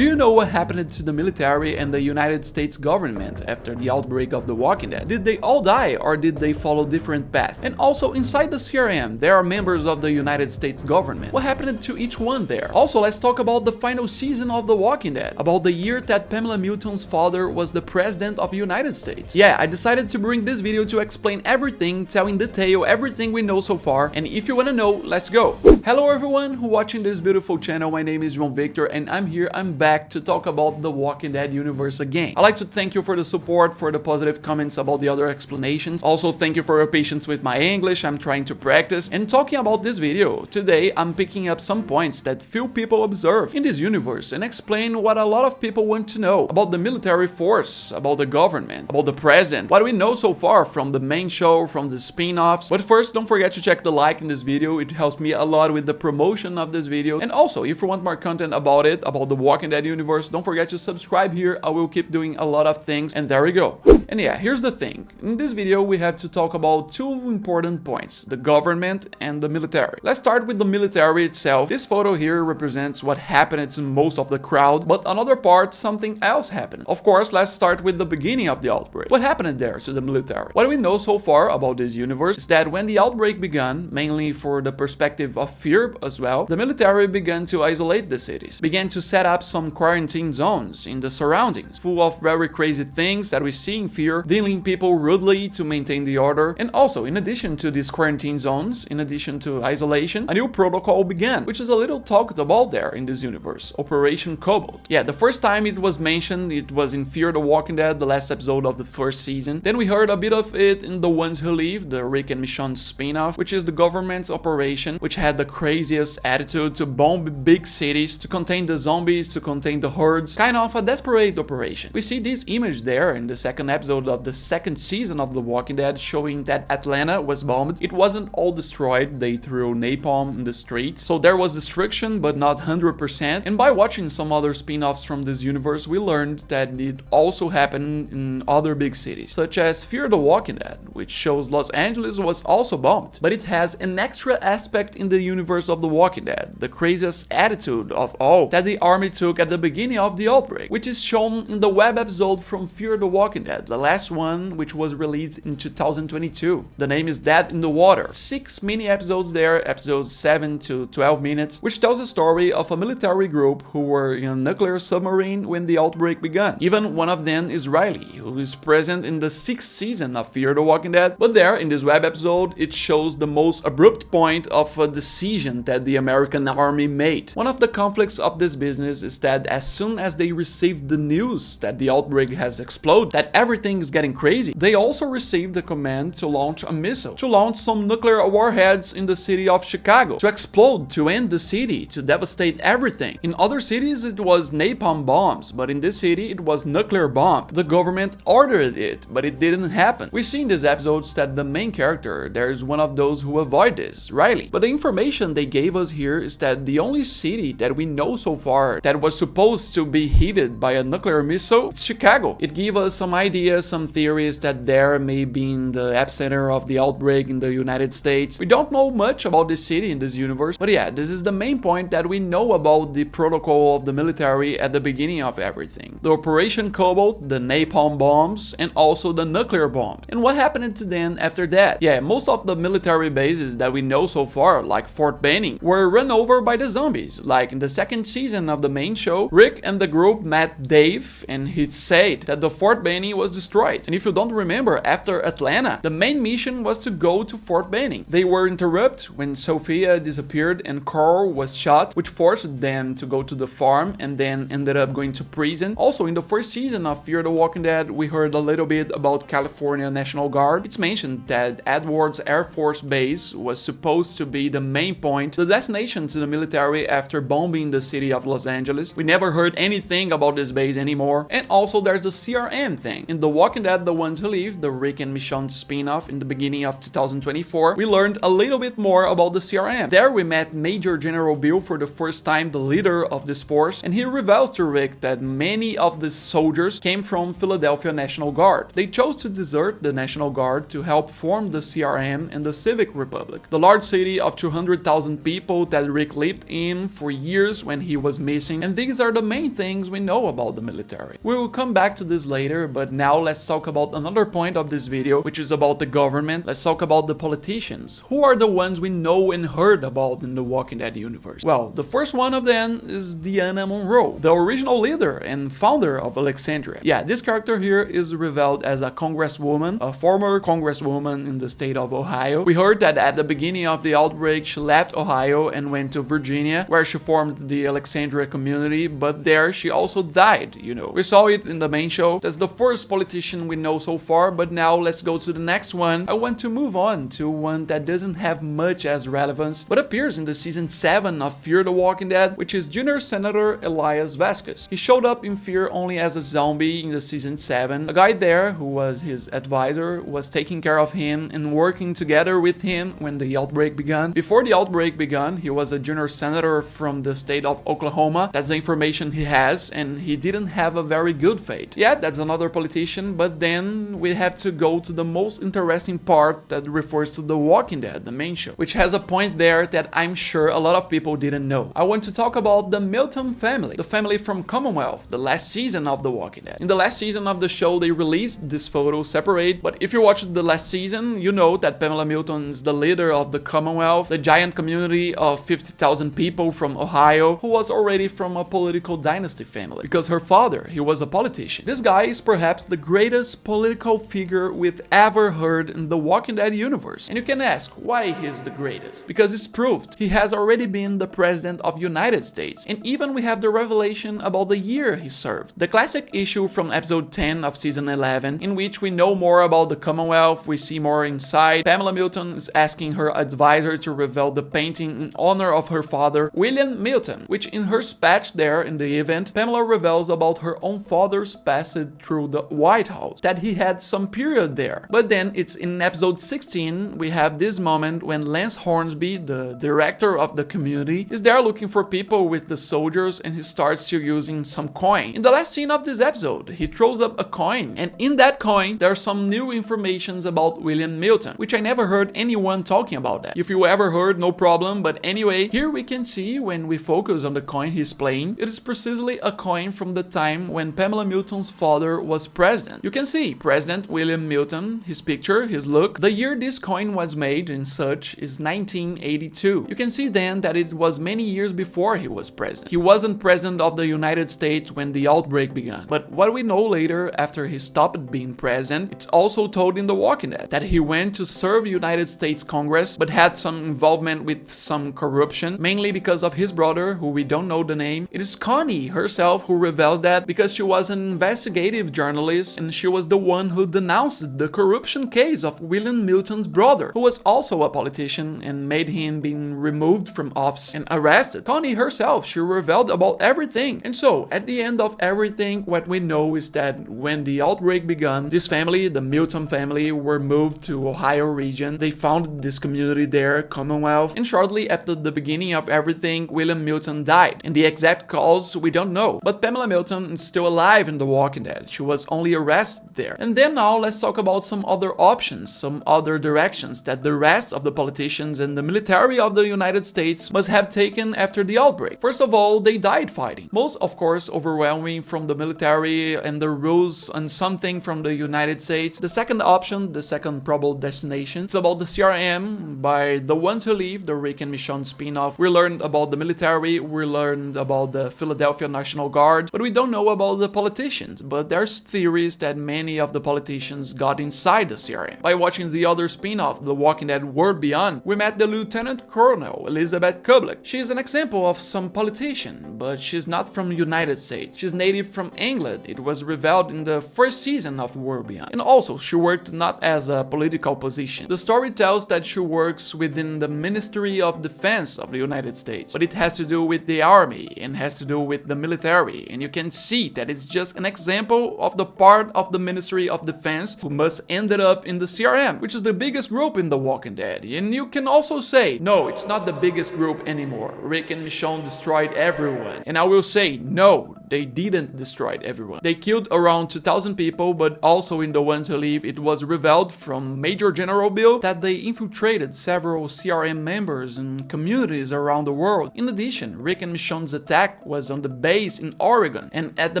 Do you know what happened to the military and the United States government after the outbreak of The Walking Dead? Did they all die or did they follow different paths? And also inside the CRM, there are members of the United States government. What happened to each one there? Also, let's talk about the final season of The Walking Dead, about the year that Pamela Milton's father was the president of the United States. Yeah, I decided to bring this video to explain everything, tell in detail everything we know so far, and if you wanna know, let's go! Hello everyone who watching this beautiful channel, my name is João Victor and I'm back to talk about The Walking Dead universe again. I'd like to thank you for the support, for the positive comments about the other explanations. Also, thank you for your patience with my English, I'm trying to practice. And talking about this video, today I'm picking up some points that few people observe in this universe and explain what a lot of people want to know about the military force, about the government, about the president, what we know so far from the main show, from the spin-offs. But first, don't forget to check the like in this video, it helps me a lot with the promotion of this video. And also, if you want more content about it, about the Walking Dead universe, don't forget to subscribe here, I will keep doing a lot of things, and there we go. And yeah, here's the thing, in this video we have to talk about two important points, the government and the military. Let's start with the military itself. This photo here represents what happened to most of the crowd, but another part, something else happened. Of course, let's start with the beginning of the outbreak. What happened there to the military? What we know so far about this universe is that when the outbreak began, mainly for the perspective of fear as well, the military began to isolate the cities, began to set up some quarantine zones in the surroundings, full of very crazy things that we see in Fear, dealing people rudely to maintain the order. And also, in addition to these quarantine zones, in addition to isolation, a new protocol began, which is a little talked about there in this universe, Operation Cobalt. Yeah, the first time it was mentioned, it was in Fear the Walking Dead, the last episode of the first season. Then we heard a bit of it in The Ones Who Live, the Rick and Michonne spin-off, which is the government's operation, which had the craziest attitude to bomb big cities, to contain the zombies, to contain the herds, kind of a desperate operation. We see this image there in the second episode of the second season of The Walking Dead, showing that Atlanta was bombed. It wasn't all destroyed, they threw napalm in the streets, so there was destruction, but not 100%. And by watching some other spin-offs from this universe, we learned that it also happened in other big cities, such as Fear the Walking Dead, which shows Los Angeles was also bombed. But it has an extra aspect in the universe of The Walking Dead, the craziest attitude of all that the army took at the beginning of the outbreak, which is shown in the web episode from Fear the Walking Dead, the last one, which was released in 2022. The name is Dead in the Water. 6 mini episodes there, episodes 7 to 12 minutes, which tells a story of a military group who were in a nuclear submarine when the outbreak began. Even one of them is Riley, who is present in the 6th season of Fear the Walking Dead. But there, in this web episode, it shows the most abrupt point of a decision that the American army made. One of the conflicts of this business is that as soon as they received the news that the outbreak has exploded, that everything is getting crazy, they also received the command to launch a missile, to launch some nuclear warheads in the city of Chicago, to explode, to end the city, to devastate everything. In other cities it was napalm bombs, but in this city it was nuclear bomb. The government ordered it, but it didn't happen. We see in these episodes that the main character, there is one of those who avoid this, Riley. But the information they gave us here is that the only city that we know so far that was supposed to be hit by a nuclear missile is Chicago. It gave us some ideas, some theories that there may be in the epicenter of the outbreak in the United States. We don't know much about this city in this universe, but yeah, this is the main point that we know about the protocol of the military at the beginning of everything. The Operation Cobalt, the napalm bombs, and also the nuclear bombs. And what happened to them after that? Yeah, most of the military bases that we know so far, like Fort Benning, were run over by the zombies. Like in the second season of the main show, Rick and the group met Dave and he said that the Fort Benning was destroyed. And if you don't remember, after Atlanta, the main mission was to go to Fort Benning. They were interrupted when Sophia disappeared and Carl was shot, which forced them to go to the farm and then ended up going to prison. Also, in the first season of Fear the Walking Dead, we heard a little bit about California National Guard. It's mentioned that Edwards Air Force Base was supposed to be the main point, the destination to the military after bombing the city of Los Angeles. We never heard anything about this base anymore. And also there's the CRM thing. In The Walking Dead, The Ones Who Live, the Rick and Michonne spin-off in the beginning of 2024, we learned a little bit more about the CRM. There we met Major General Bill for the first time, the leader of this force, and he reveals to Rick that many of the soldiers came from Philadelphia National Guard. They chose to desert the National Guard to help form the CRM and the Civic Republic, the large city of 200,000 people that Rick lived in for years when he was missing. And think these are the main things we know about the military. We will come back to this later, but now let's talk about another point of this video, which is about the government. Let's talk about the politicians. Who are the ones we know and heard about in the Walking Dead universe? Well, the first one of them is Deanna Monroe, the original leader and founder of Alexandria. Yeah, this character here is revealed as a congresswoman, a former congresswoman in the state of Ohio. We heard that at the beginning of the outbreak, she left Ohio and went to Virginia, where she formed the Alexandria community, but there she also died, you know. We saw it in the main show. That's the first politician we know so far, but now let's go to the next one. I want to move on to one that doesn't have much as relevance, but appears in the season 7 of Fear the Walking Dead, which is Junior Senator Elias Vasquez. He showed up in Fear only as a zombie in the season 7. A guy there, who was his advisor, was taking care of him and working together with him when the outbreak began. Before the outbreak began, he was a junior senator from the state of Oklahoma. That's the information he has, and he didn't have a very good fate. Yeah, that's another politician, but then we have to go to the most interesting part that refers to The Walking Dead, the main show, which has a point there that I'm sure a lot of people didn't know. I want to talk about the Milton family, the family from Commonwealth, the last season of The Walking Dead. In the last season of the show, they released this photo separate, but if you watched the last season, you know that Pamela Milton is the leader of the Commonwealth, the giant community of 50,000 people from Ohio, who was already from a political dynasty family, because her father, he was a politician. This guy is perhaps the greatest political figure we've ever heard in the Walking Dead universe. And you can ask why he's the greatest. Because it's proved. He has already been the president of United States. And even we have the revelation about the year he served. The classic issue from episode 10 of season 11, in which we know more about the Commonwealth, we see more inside. Pamela Milton is asking her advisor to reveal the painting in honor of her father, William Milton, which in her speech there in the event, Pamela reveals about her own father's passage through the White House, that he had some period there. But then it's in episode 16, we have this moment when Lance Hornsby, the director of the community, is there looking for people with the soldiers, and he starts to using some coin. In the last scene of this episode, he throws up a coin, and in that coin, there are some new informations about William Milton, which I never heard anyone talking about that. If you ever heard, no problem, but anyway, here we can see when we focus on the coin he's playing, it is precisely a coin from the time when Pamela Milton's father was president. You can see President William Milton, his picture, his look. The year this coin was made and such is 1982. You can see then that it was many years before he was president. He wasn't president of the United States when the outbreak began. But what we know later, after he stopped being president, it's also told in The Walking Dead that he went to serve United States Congress, but had some involvement with some corruption, mainly because of his brother, who we don't know the name. It is Connie herself who reveals that, because she was an investigative journalist and she was the one who denounced the corruption case of William Milton's brother, who was also a politician, and made him being removed from office and arrested. Connie herself, she revealed about everything. And so, at the end of everything, what we know is that when the outbreak began, this family, the Milton family, were moved to Ohio region. They founded this community there, Commonwealth, and shortly after the beginning of everything, William Milton died. And the exact cause, we don't know. But Pamela Milton is still alive in The Walking Dead. She was only arrested there. And then now, let's talk about some other options, some other directions that the rest of the politicians and the military of the United States must have taken after the outbreak. First of all, they died fighting. Most, of course, overwhelming from the military and the rules, and something from the United States. The second option, the second probable destination, it's about the CRM. By The Ones Who Leave, the Rick and Michonne spin-off, we learned about the military, we learned about the Philadelphia National Guard, but we don't know about the politicians. But there's theories that many of the politicians got inside the CRM. By watching the other spin-off, The Walking Dead World Beyond, we met the Lieutenant Colonel Elizabeth Kublik. She's an example of some politician, but she's not from the United States. She's native from England. It was revealed in the first season of World Beyond. And also, she worked not as a political position. The story tells that she works within the Ministry of Defense of the United States, but it has to do with the army and has to do with the military. And you can see that it's just an example of the part of the Ministry of Defense who must ended up in the CRM, which is the biggest group in The Walking Dead. And you can also say, no, it's not the biggest group anymore. Rick and Michonne destroyed everyone. And I will say, no, they didn't destroy everyone. They killed around 2,000 people, but also in The Ones Who Leave, it was revealed from Major General Bill that they infiltrated several CRM members in communities around the world. In addition, Rick and Michonne's attack attack was on the base in Oregon, and at the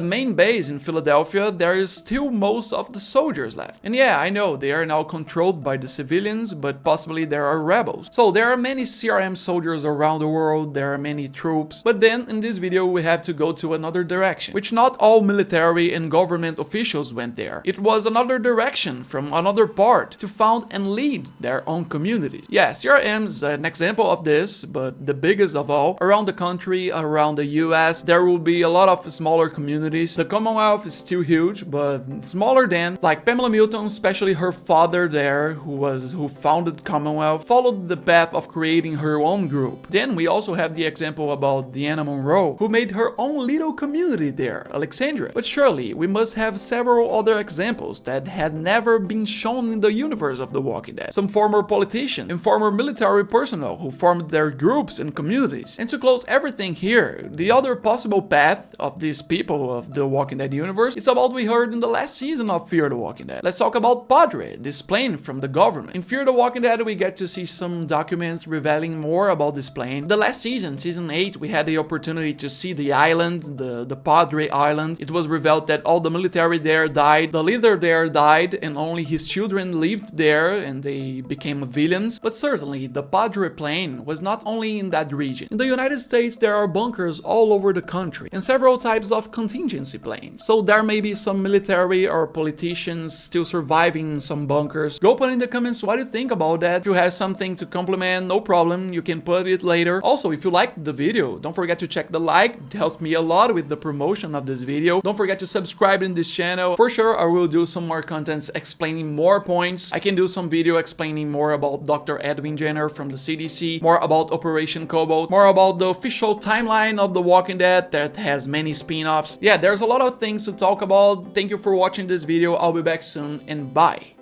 main base in Philadelphia there is still most of the soldiers left. And yeah, I know they are now controlled by the civilians, but possibly there are rebels. So there are many CRM soldiers around the world, there are many troops, but then in this video we have to go to another direction, which not all military and government officials went there. It was another direction from another part to found and lead their own communities. Yeah, CRM is an example of this, but the biggest of all. Around the country, around the US, there will be a lot of smaller communities. The Commonwealth is still huge, but smaller than, like Pamela Milton, especially her father there, who founded Commonwealth, followed the path of creating her own group. Then we also have the example about Deanna Monroe, who made her own little community there, Alexandria. But surely we must have several other examples that had never been shown in the universe of The Walking Dead. Some former politicians and former military personnel who formed their groups and communities. And to close everything here, the other possible path of these people of The Walking Dead universe is about what we heard in the last season of Fear the Walking Dead. Let's talk about Padre, this plane from the government. In Fear the Walking Dead we get to see some documents revealing more about this plane. The last season, season 8, we had the opportunity to see the island, the Padre Island. It was revealed that all the military there died, the leader there died, and only his children lived there and they became villains. But certainly the Padre plane was not only in that region. In the United States there are bunkers all over the country and several types of contingency planes. So there may be some military or politicians still surviving in some bunkers. Go put in the comments what you think about that. If you have something to compliment, no problem, you can put it later. Also, if you liked the video, don't forget to check the like, it helps me a lot with the promotion of this video. Don't forget to subscribe in this channel. For sure, I will do some more contents explaining more points. I can do some video explaining more about Dr. Edwin Jenner from the CDC, more about Operation Cobalt, more about the official timeline of The Walking Dead that has many spin-offs. Yeah, there's a lot of things to talk about. Thank you for watching this video. I'll be back soon and bye.